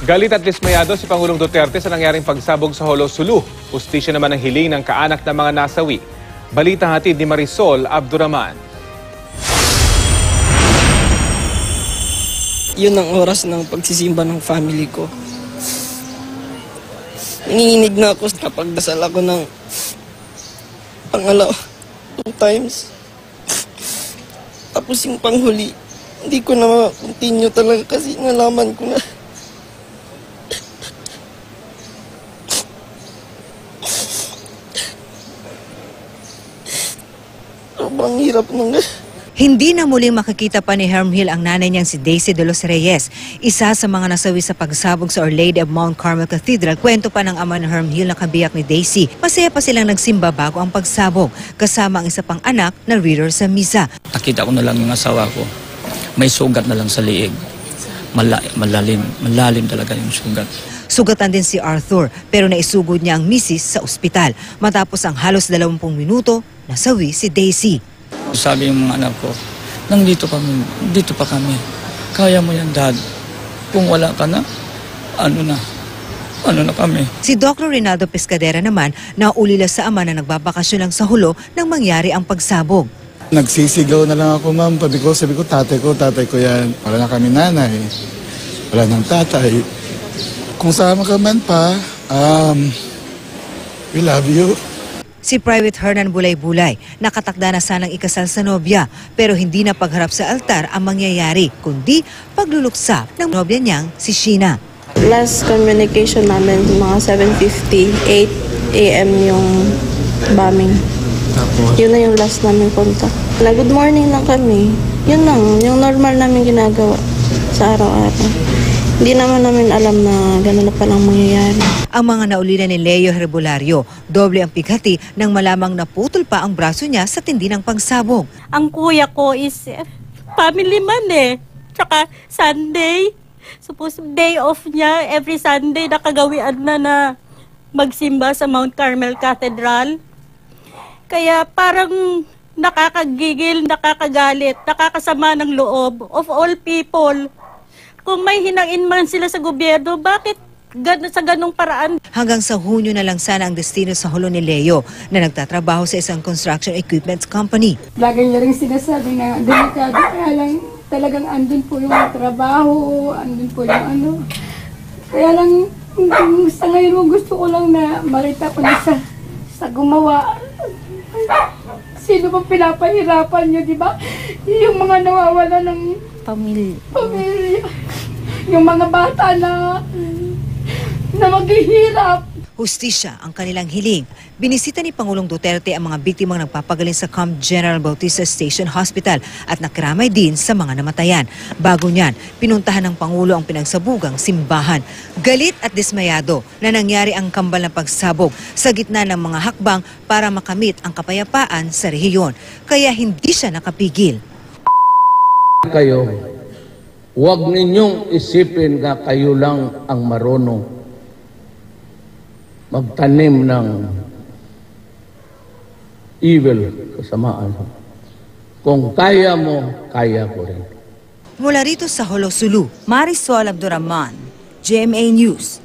Galit at dismayado si Pangulong Duterte sa nangyaring pagsabog sa Jolo Sulu. Hustisya naman ang hiling ng kaanak ng mga nasawi. Balita hatid ni Marisol Abduraman. Yun ang oras ng pagsisimba ng family ko. Nanginginig na ako kapag dasal ako ng pangalaw 2 times. Tapos yung panghuli, hindi ko na ma-continue talaga kasi nalaman ko na. Sobrang hirap nung... Hindi na muling makikita pa ni Hermhill ang nanay niyang si Daisy de los Reyes, isa sa mga nasawi sa pagsabog sa Our Lady of Mount Carmel Cathedral. Kwento pa ng ama ni Hermhill na kabiyak ni Daisy. Masaya pa silang nagsimba bago ang pagsabog, kasama ang isa pang anak na reader sa misa. Nakita ko na lang yung asawa ko, may sugat na lang sa liig. Malalim talaga yung sugat. Sugatan din si Arthur, pero naisugod niya ang misis sa ospital. Matapos ang halos 20 minuto, nasawi si Daisy. Sabi yung mga anak ko, dito pa kami. Kaya mo yan, Dad. Kung wala ka na, ano na kami. Si Dr. Rinaldo Pescadera naman, naulila sa ama na nagbabakasyon lang sa Jolo nang mangyari ang pagsabog. Nagsisigaw na lang ako, ma'am. Sabi ko, tatay ko yan. Wala na kami nanay. Wala nang tatay. Kung sama ka man pa, we love you. Si Private Hernan Bulay-Bulay, nakatakda na sanang ikasal sa nobya, pero hindi na pagharap sa altar ang mangyayari, kundi pagluluksa ng nobya niyang si Sheena. Last communication namin, mga 7:50, 8 a.m. yung bombing. Yun na yung last namin contact. Good morning lang kami. Yun lang, yung normal namin ginagawa sa araw-araw. Hindi naman namin alam na gano'n na palang mangyayari. Ang mga naulila ni Leo Herbolario, doble ang pighati nang malamang naputol pa ang braso niya sa tindi ng pagsabog. Ang kuya ko is family man Tsaka Sunday, suppose day off niya, every Sunday nakagawian na magsimba sa Mount Carmel Cathedral. Kaya parang nakakagigil, nakakagalit, nakakasama ng loob of all people. Kung may hinain man sila sa gobyerno, bakit sa ganong paraan? Hanggang sa Hunyo na lang sana ang destino sa Jolo ni Leo na nagtatrabaho sa isang construction equipment company. Lagi niya rin sinasabi na delikado, kaya lang talagang andun po yung trabaho, andun po yung ano. Kaya lang sa ngayon gusto ko lang na makita ko na sa gumawa. Sino bang pinapahirapan niyo, di ba? Yung mga nawawala ng pamilya. Yung mga bata na maghihirap. Hustisya ang kanilang hiling. Binisita ni Pangulong Duterte ang mga biktimang nagpapagaling sa Camp General Bautista Station Hospital at nakiramay din sa mga namatayan. Bago niyan, pinuntahan ng Pangulo ang pinagsabugang simbahan. Galit at dismayado na nangyari ang kambal na pagsabog sa gitna ng mga hakbang para makamit ang kapayapaan sa rehiyon. Kaya hindi siya nakapigil. Kayo, huwag ninyong isipin na kayo lang ang marunong magtanim ng evil, kasamaan. Kung kaya mo, kaya ko rin. Mula rito sa Jolo Sulu, Marisol Abduraman, GMA News.